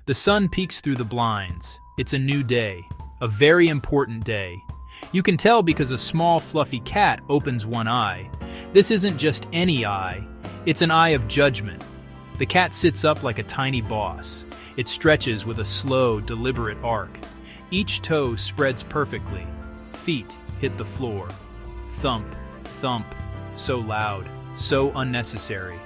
The sun peeks through the blinds. It's a new day, a very important day. You can tell because a small fluffy cat opens one eye. This isn't just any eye, it's an eye of judgment. The cat sits up like a tiny boss. It stretches with a slow, deliberate arc. Each toe spreads perfectly. Feet hit the floor. Thump, thump, so loud, so unnecessary.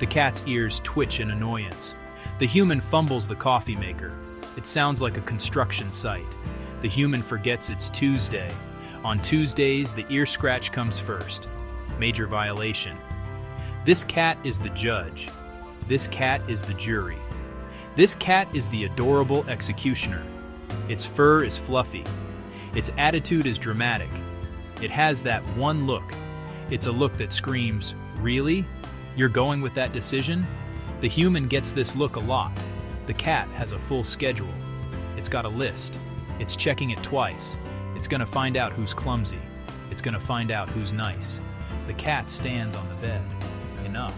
The cat's ears twitch in annoyance. The human fumbles the coffee maker. It sounds like a construction site. The human forgets it's Tuesday. On Tuesdays, the ear scratch comes first. Major violation. This cat is the judge. This cat is the jury. This cat is the adorable executioner. Its fur is fluffy. Its attitude is dramatic. It has that one look. It's a look that screams, "Really? You're going with that decision?" The human gets this look a lot. The cat has a full schedule. It's got a list. It's checking it twice. It's gonna find out who's clumsy. It's gonna find out who's nice. The cat stands on the bed. Enough.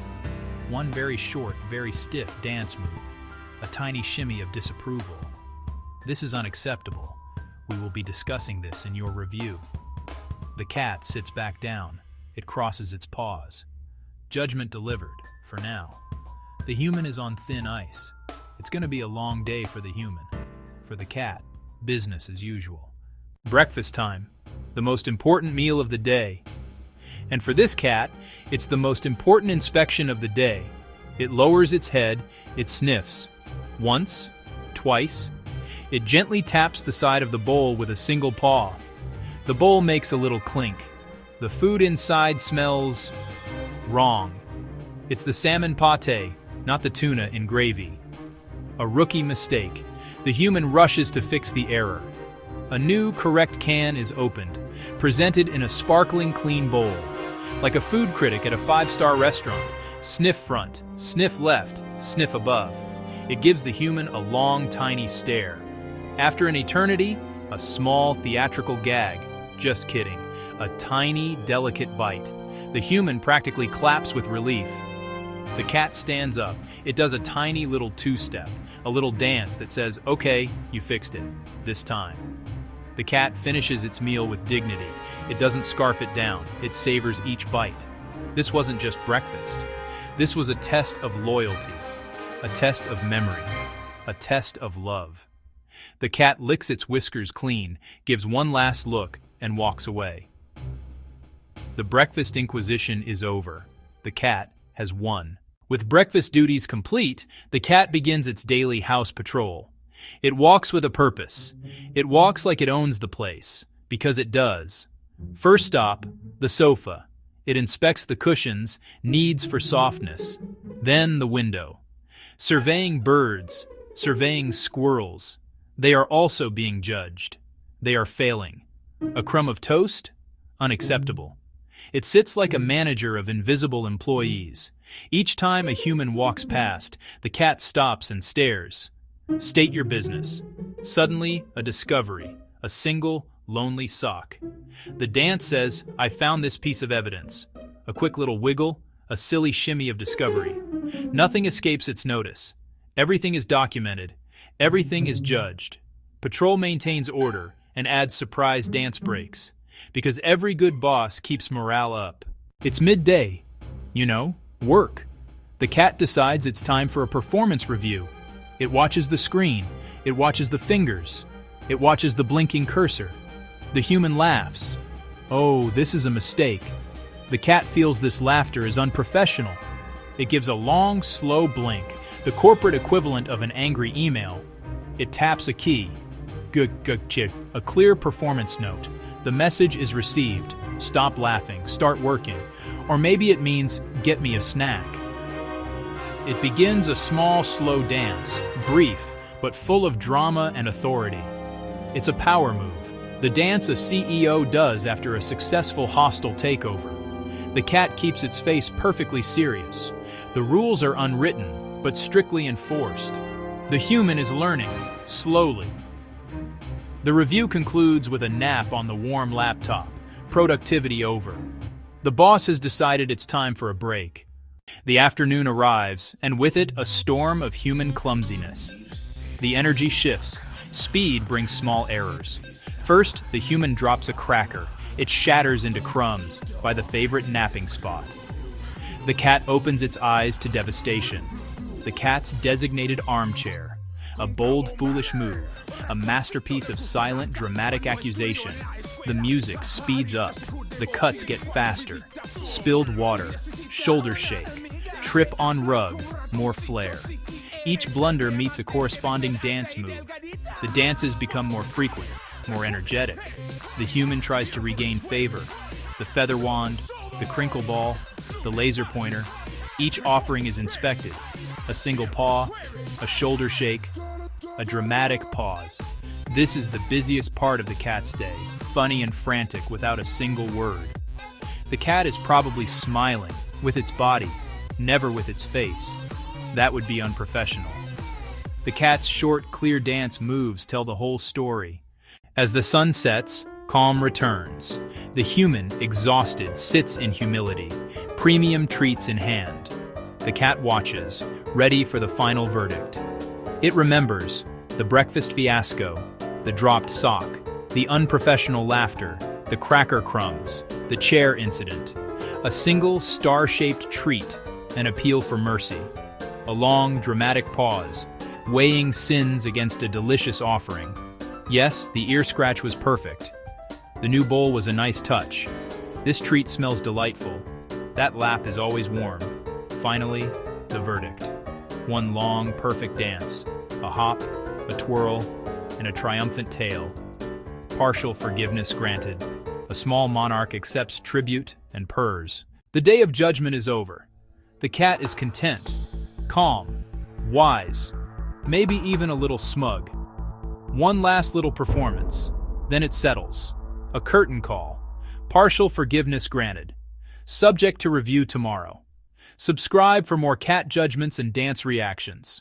One very short, very stiff dance move. A tiny shimmy of disapproval. This is unacceptable. We will be discussing this in your review. The cat sits back down. It crosses its paws. Judgment delivered, for now. The human is on thin ice. It's gonna be a long day for the human. For the cat, business as usual. Breakfast time, the most important meal of the day. And for this cat, it's the most important inspection of the day. It lowers its head, it sniffs. Once, twice. It gently taps the side of the bowl with a single paw. The bowl makes a little clink. The food inside smells wrong. It's the salmon pate, not the tuna in gravy. A rookie mistake. The human rushes to fix the error. A new, correct can is opened, presented in a sparkling clean bowl. Like a food critic at a five-star restaurant, sniff front, sniff left, sniff above. It gives the human a long, tiny stare. After an eternity, a small theatrical gag. Just kidding. A tiny, delicate bite. The human practically claps with relief. The cat stands up. It does a tiny little two-step, a little dance that says, "Okay, you fixed it. This time." The cat finishes its meal with dignity. It doesn't scarf it down. It savors each bite. This wasn't just breakfast. This was a test of loyalty, a test of memory, a test of love. The cat licks its whiskers clean, gives one last look, and walks away. The breakfast inquisition is over. The cat has won. With breakfast duties complete, the cat begins its daily house patrol. It walks with a purpose. It walks like it owns the place, because it does. First stop, the sofa. It inspects the cushions, needs for softness. Then the window. Surveying birds, surveying squirrels. They are also being judged. They are failing. A crumb of toast? Unacceptable. It sits like a manager of invisible employees. Each time a human walks past, the cat stops and stares. State your business. Suddenly, a discovery. A single, lonely sock. The dance says, "I found this piece of evidence." A quick little wiggle, a silly shimmy of discovery. Nothing escapes its notice. Everything is documented. Everything is judged. Patrol maintains order and adds surprise dance breaks. Because every good boss keeps morale up. It's midday. You know, work. The cat decides it's time for a performance review. It watches the screen. It watches the fingers. It watches the blinking cursor. The human laughs. Oh, this is a mistake. The cat feels this laughter is unprofessional. It gives a long, slow blink, the corporate equivalent of an angry email. It taps a key. A clear performance note. The message is received. Stop laughing, start working. Or maybe it means, get me a snack. It begins a small, slow dance, brief, but full of drama and authority. It's a power move, the dance a CEO does after a successful hostile takeover. The cat keeps its face perfectly serious. The rules are unwritten, but strictly enforced. The human is learning, slowly. The review concludes with a nap on the warm laptop. Productivity over. The boss has decided it's time for a break. The afternoon arrives, and with it a storm of human clumsiness. The energy shifts. Speed brings small errors. First, the human drops a cracker. It shatters into crumbs by the favorite napping spot. The cat opens its eyes to devastation. The cat's designated armchair. A bold, foolish move. A masterpiece of silent, dramatic accusation. The music speeds up. The cuts get faster. Spilled water. Shoulder shake. Trip on rug. More flair. Each blunder meets a corresponding dance move. The dances become more frequent, more energetic. The human tries to regain favor. The feather wand, the crinkle ball, the laser pointer. Each offering is inspected. A single paw, a shoulder shake, a dramatic pause. This is the busiest part of the cat's day, funny and frantic without a single word. The cat is probably smiling, with its body, never with its face. That would be unprofessional. The cat's short, clear dance moves tell the whole story. As the sun sets, calm returns. The human, exhausted, sits in humility, premium treats in hand. The cat watches, ready for the final verdict. It remembers the breakfast fiasco, the dropped sock, the unprofessional laughter, the cracker crumbs, the chair incident. A single star-shaped treat, an appeal for mercy. A long, dramatic pause, weighing sins against a delicious offering. Yes, the ear scratch was perfect. The new bowl was a nice touch. This treat smells delightful. That lap is always warm. Finally, the verdict. One long, perfect dance. A hop, a twirl, and a triumphant tail. Partial forgiveness granted. A small monarch accepts tribute and purrs. The day of judgment is over. The cat is content, calm, wise, maybe even a little smug. One last little performance, then it settles. A curtain call. Partial forgiveness granted. Subject to review tomorrow. Subscribe for more cat judgments and dance reactions.